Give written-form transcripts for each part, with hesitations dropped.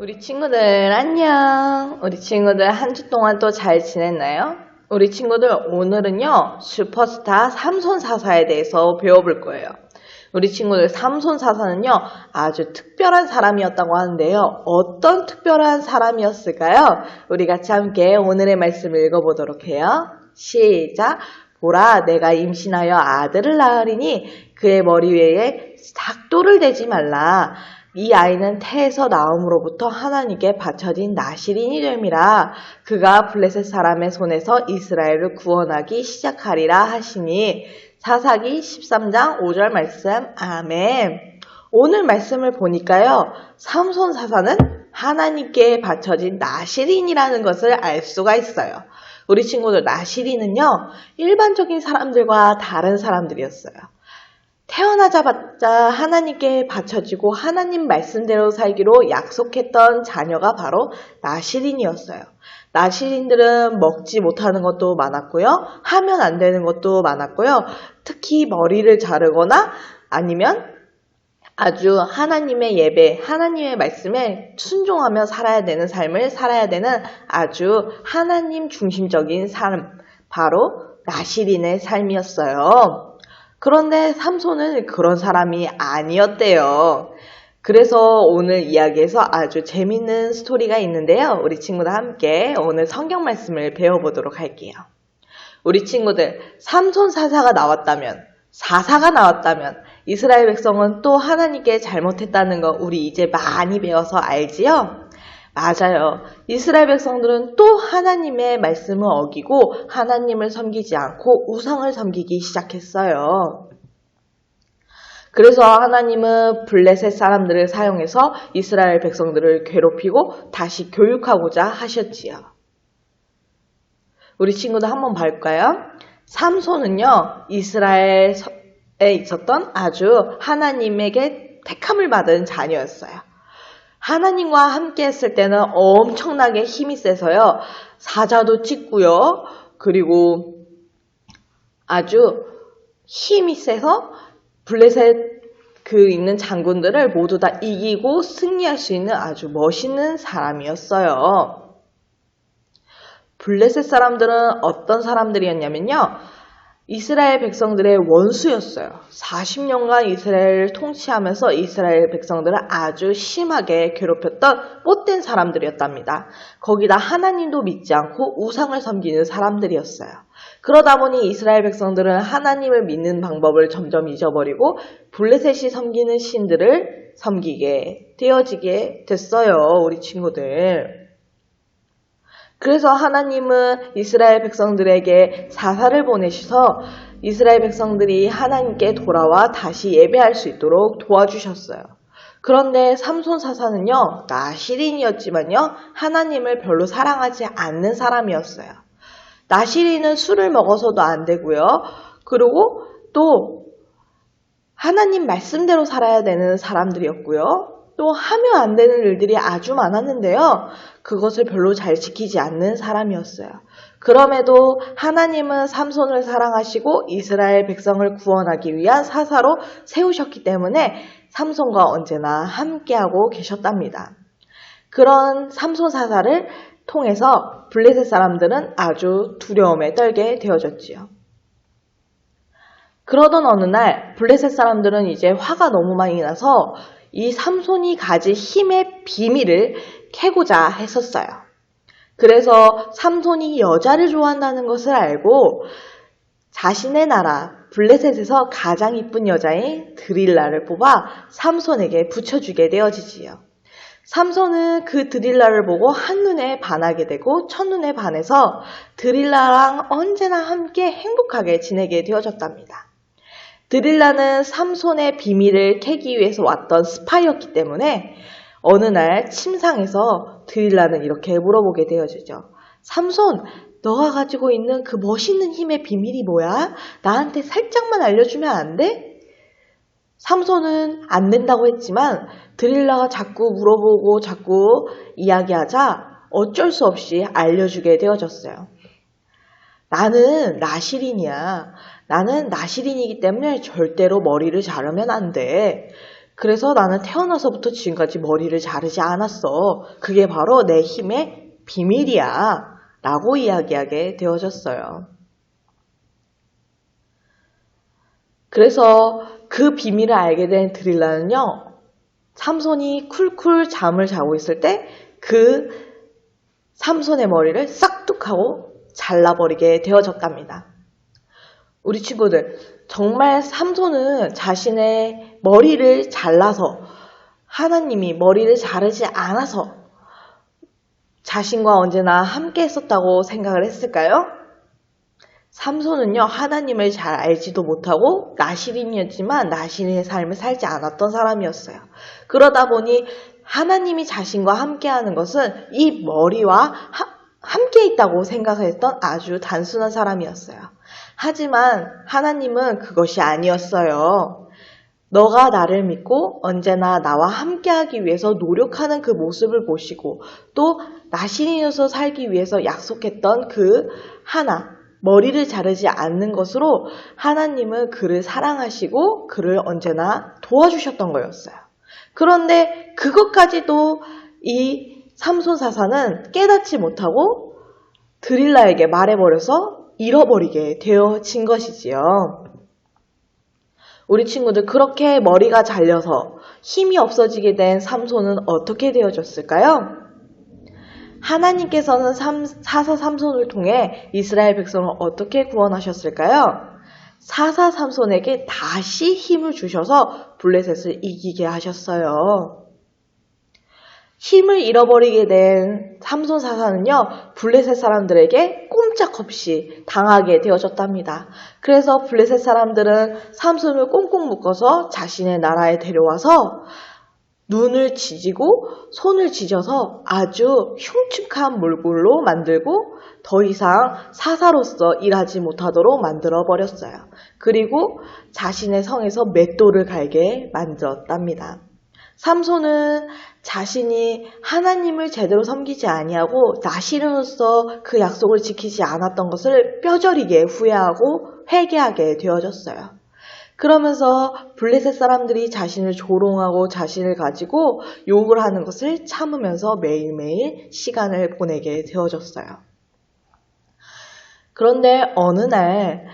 우리 친구들 안녕. 우리 친구들 한 주 동안 또 잘 지냈나요? 우리 친구들 오늘은요 슈퍼스타 삼손 사사에 대해서 배워볼 거예요. 우리 친구들 삼손 사사는요 아주 특별한 사람이었다고 하는데요. 어떤 특별한 사람이었을까요? 우리 같이 함께 오늘의 말씀을 읽어보도록 해요. 시작. 보라, 내가 임신하여 아들을 낳으리니 그의 머리 위에 삭도를 대지 말라. 이 아이는 태에서 나옴으로부터 하나님께 바쳐진 나실인이 됨이라. 그가 블레셋 사람의 손에서 이스라엘을 구원하기 시작하리라 하시니. 사사기 13장 5절 말씀. 아멘. 오늘 말씀을 보니까요, 삼손 사사는 하나님께 바쳐진 나실인이라는 것을 알 수가 있어요. 우리 친구들, 나실인은요 일반적인 사람들과 다른 사람들이었어요. 태어나자마자 하나님께 바쳐지고 하나님 말씀대로 살기로 약속했던 자녀가 바로 나실인이었어요. 나실인들은 먹지 못하는 것도 많았고요. 하면 안 되는 것도 많았고요. 특히 머리를 자르거나 아니면 아주 하나님의 예배, 하나님의 말씀에 순종하며 살아야 되는 삶을 살아야 되는 아주 하나님 중심적인 삶, 바로 나실인의 삶이었어요. 그런데 삼손은 그런 사람이 아니었대요. 그래서 오늘 이야기에서 아주 재밌는 스토리가 있는데요. 우리 친구들 함께 오늘 성경 말씀을 배워보도록 할게요. 우리 친구들, 삼손 사사가 나왔다면, 사사가 나왔다면 이스라엘 백성은 또 하나님께 잘못했다는 거 우리 이제 많이 배워서 알지요? 맞아요. 이스라엘 백성들은 또 하나님의 말씀을 어기고 하나님을 섬기지 않고 우상을 섬기기 시작했어요. 그래서 하나님은 블레셋 사람들을 사용해서 이스라엘 백성들을 괴롭히고 다시 교육하고자 하셨지요. 우리 친구들 한번 볼까요? 삼손은요, 이스라엘에 있었던 아주 하나님에게 택함을 받은 자녀였어요. 하나님과 함께 했을 때는 엄청나게 힘이 세서요. 사자도 찢고요. 그리고 아주 힘이 세서 블레셋 있는 장군들을 모두 다 이기고 승리할 수 있는 아주 멋있는 사람이었어요. 블레셋 사람들은 어떤 사람들이었냐면요. 이스라엘 백성들의 원수였어요. 40년간 이스라엘을 통치하면서 이스라엘 백성들을 아주 심하게 괴롭혔던 못된 사람들이었답니다. 거기다 하나님도 믿지 않고 우상을 섬기는 사람들이었어요. 그러다 보니 이스라엘 백성들은 하나님을 믿는 방법을 점점 잊어버리고 블레셋이 섬기는 신들을 섬기게 되어지게 됐어요. 우리 친구들. 그래서 하나님은 이스라엘 백성들에게 사사를 보내셔서 이스라엘 백성들이 하나님께 돌아와 다시 예배할 수 있도록 도와주셨어요. 그런데 삼손 사사는요, 나실인이었지만요, 하나님을 별로 사랑하지 않는 사람이었어요. 나실인은 술을 먹어서도 안 되고요. 그리고 또 하나님 말씀대로 살아야 되는 사람들이었고요. 또 하면 안 되는 일들이 아주 많았는데요. 그것을 별로 잘 지키지 않는 사람이었어요. 그럼에도 하나님은 삼손을 사랑하시고 이스라엘 백성을 구원하기 위한 사사로 세우셨기 때문에 삼손과 언제나 함께하고 계셨답니다. 그런 삼손 사사를 통해서 블레셋 사람들은 아주 두려움에 떨게 되어졌지요. 그러던 어느 날 블레셋 사람들은 이제 화가 너무 많이 나서 이 삼손이 가진 힘의 비밀을 캐고자 했었어요. 그래서 삼손이 여자를 좋아한다는 것을 알고 자신의 나라 블레셋에서 가장 이쁜 여자인 드릴라를 뽑아 삼손에게 붙여주게 되어지지요. 삼손은 그 드릴라를 보고 한눈에 반하게 되고 첫눈에 반해서 드릴라랑 언제나 함께 행복하게 지내게 되어졌답니다. 드릴라는 삼손의 비밀을 캐기 위해서 왔던 스파이였기 때문에 어느 날 침상에서 드릴라는 이렇게 물어보게 되어지죠. 삼손, 너가 가지고 있는 그 멋있는 힘의 비밀이 뭐야? 나한테 살짝만 알려주면 안 돼? 삼손은 안 된다고 했지만 드릴라가 자꾸 물어보고 자꾸 이야기하자 어쩔 수 없이 알려주게 되어졌어요. 나는 나실인이야. 나는 나실인이기 때문에 절대로 머리를 자르면 안 돼. 그래서 나는 태어나서부터 지금까지 머리를 자르지 않았어. 그게 바로 내 힘의 비밀이야. 라고 이야기하게 되어졌어요. 그래서 그 비밀을 알게 된 드릴라는요, 삼손이 쿨쿨 잠을 자고 있을 때 그 삼손의 머리를 싹둑하고 잘라버리게 되어졌답니다. 우리 친구들, 정말 삼손은 자신의 머리를 잘라서 하나님이 머리를 자르지 않아서 자신과 언제나 함께 했었다고 생각을 했을까요? 삼손은요, 하나님을 잘 알지도 못하고 나시린이었지만 나시린의 삶을 살지 않았던 사람이었어요. 그러다 보니 하나님이 자신과 함께하는 것은 이 머리와 함께 있다고 생각했던 아주 단순한 사람이었어요. 하지만 하나님은 그것이 아니었어요. 너가 나를 믿고 언제나 나와 함께하기 위해서 노력하는 그 모습을 보시고 또 나시린으로서 살기 위해서 약속했던 그 하나, 머리를 자르지 않는 것으로 하나님은 그를 사랑하시고 그를 언제나 도와주셨던 거였어요. 그런데 그것까지도 이 삼손 사사는 깨닫지 못하고 드릴라에게 말해버려서 잃어버리게 되어진 것이지요. 우리 친구들, 그렇게 머리가 잘려서 힘이 없어지게 된 삼손은 어떻게 되어졌을까요? 하나님께서는 사사 삼손을 통해 이스라엘 백성을 어떻게 구원하셨을까요? 사사 삼손에게 다시 힘을 주셔서 블레셋을 이기게 하셨어요. 힘을 잃어버리게 된 삼손 사사는요, 블레셋 사람들에게 꼼짝없이 당하게 되어졌답니다. 그래서 블레셋 사람들은 삼손을 꽁꽁 묶어서 자신의 나라에 데려와서 눈을 지지고 손을 지져서 아주 흉측한 몰골로 만들고 더 이상 사사로서 일하지 못하도록 만들어 버렸어요. 그리고 자신의 성에서 맷돌을 갈게 만들었답니다. 삼손은 자신이 하나님을 제대로 섬기지 아니하고 나시린으로서 그 약속을 지키지 않았던 것을 뼈저리게 후회하고 회개하게 되어졌어요. 그러면서 블레셋 사람들이 자신을 조롱하고 자신을 가지고 욕을 하는 것을 참으면서 매일매일 시간을 보내게 되어졌어요. 그런데 어느 날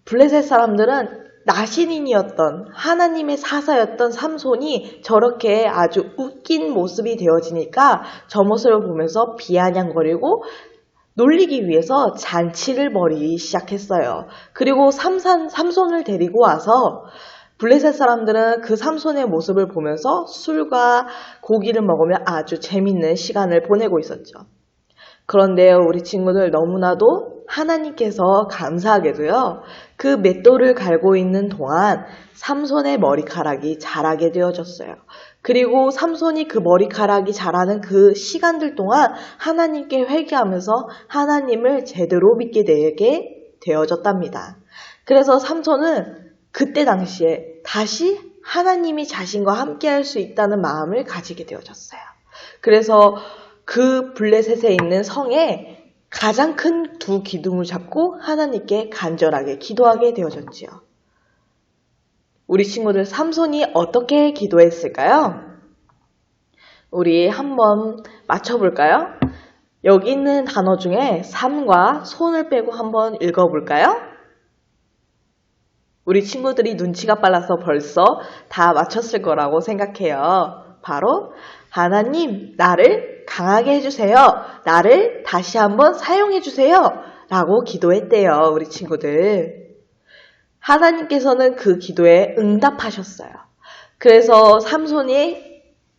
블레셋 사람들은 나시린이었던 하나님의 사사였던 삼손이 저렇게 아주 웃긴 모습이 되어지니까 저 모습을 보면서 비아냥거리고 놀리기 위해서 잔치를 벌이기 시작했어요. 그리고 삼손을 데리고 와서 블레셋 사람들은 그 삼손의 모습을 보면서 술과 고기를 먹으며 아주 재밌는 시간을 보내고 있었죠. 그런데요, 우리 친구들, 너무나도 하나님께서 감사하게도요, 그 맷돌을 갈고 있는 동안 삼손의 머리카락이 자라게 되어졌어요. 그리고 삼손이 그 머리카락이 자라는 그 시간들 동안 하나님께 회개하면서 하나님을 제대로 믿게 되게 되어졌답니다. 그래서 삼손은 그때 당시에 다시 하나님이 자신과 함께 할 수 있다는 마음을 가지게 되어졌어요. 그래서 그 블레셋에 있는 성에 가장 큰 두 기둥을 잡고 하나님께 간절하게 기도하게 되어졌지요. 우리 친구들, 삼손이 어떻게 기도했을까요? 우리 한번 맞춰볼까요? 여기 있는 단어 중에 삼과 손을 빼고 한번 읽어볼까요? 우리 친구들이 눈치가 빨라서 벌써 다 맞췄을 거라고 생각해요. 바로 하나님, 나를 강하게 해주세요. 나를 다시 한번 사용해주세요. 라고 기도했대요, 우리 친구들. 하나님께서는 그 기도에 응답하셨어요. 그래서 삼손이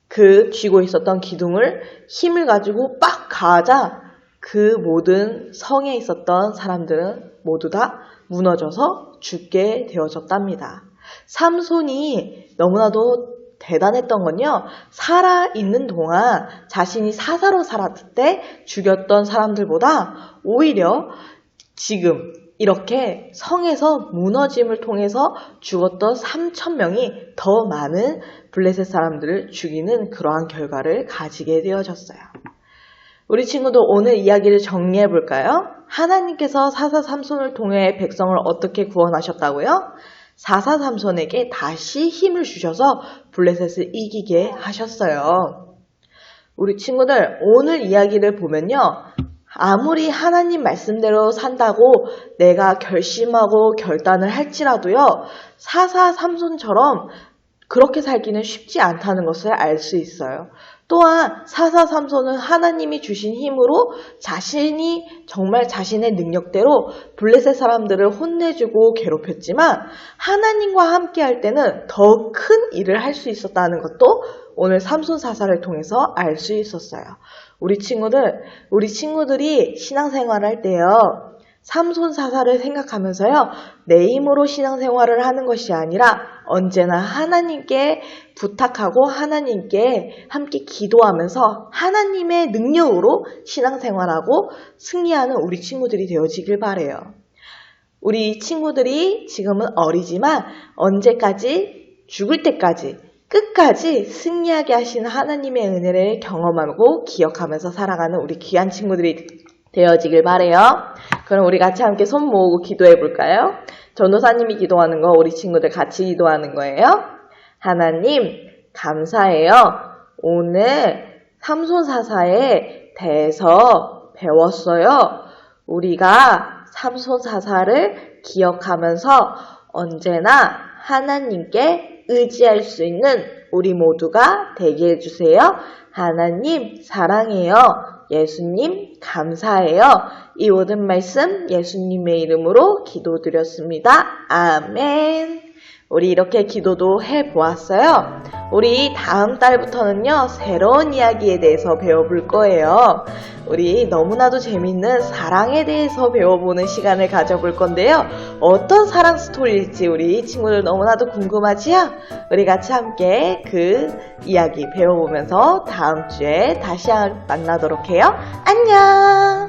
그 쥐고 있었던 기둥을 힘을 가지고 빡 가자 그 모든 성에 있었던 사람들은 모두 다 무너져서 죽게 되어졌답니다. 삼손이 너무나도 대단했던 건요, 살아있는 동안 자신이 사사로 살았을 때 죽였던 사람들보다 오히려 지금 이렇게 성에서 무너짐을 통해서 죽었던 3,000명이 더 많은 블레셋 사람들을 죽이는 그러한 결과를 가지게 되어졌어요. 우리 친구들, 오늘 이야기를 정리해 볼까요? 하나님께서 사사 삼손을 통해 백성을 어떻게 구원하셨다고요? 사사삼손에게 다시 힘을 주셔서 블레셋을 이기게 하셨어요. 우리 친구들, 오늘 이야기를 보면요. 아무리 하나님 말씀대로 산다고 내가 결심하고 결단을 할지라도요. 사사삼손처럼 그렇게 살기는 쉽지 않다는 것을 알 수 있어요. 또한 사사삼손은 하나님이 주신 힘으로 자신이 정말 자신의 능력대로 블레셋 사람들을 혼내주고 괴롭혔지만 하나님과 함께 할 때는 더 큰 일을 할 수 있었다는 것도 오늘 삼손 사사를 통해서 알 수 있었어요. 우리 친구들이 신앙생활을 할 때요. 삼손 사사를 생각하면서요. 내 힘으로 신앙생활을 하는 것이 아니라 언제나 하나님께 부탁하고 하나님께 함께 기도하면서 하나님의 능력으로 신앙생활하고 승리하는 우리 친구들이 되어지길 바라요. 우리 친구들이 지금은 어리지만 언제까지 죽을 때까지 끝까지 승리하게 하시는 하나님의 은혜를 경험하고 기억하면서 살아가는 우리 귀한 친구들이 되어지길 바라요. 그럼 우리 같이 함께 손 모으고 기도해 볼까요? 전도사님이 기도하는 거 우리 친구들 같이 기도하는 거예요. 하나님 감사해요. 오늘 삼손 사사에 대해서 배웠어요. 우리가 삼손 사사를 기억하면서 언제나 하나님께 의지할 수 있는 우리 모두가 되게 해주세요. 하나님 사랑해요. 예수님 감사해요. 이 모든 말씀 예수님의 이름으로 기도드렸습니다. 아멘. 우리 이렇게 기도도 해보았어요. 우리 다음 달부터는요. 새로운 이야기에 대해서 배워볼 거예요. 우리 너무나도 재밌는 사랑에 대해서 배워보는 시간을 가져볼 건데요. 어떤 사랑 스토리일지 우리 친구들 너무나도 궁금하지요? 우리 같이 함께 그 이야기 배워보면서 다음 주에 다시 만나도록 해요. 안녕!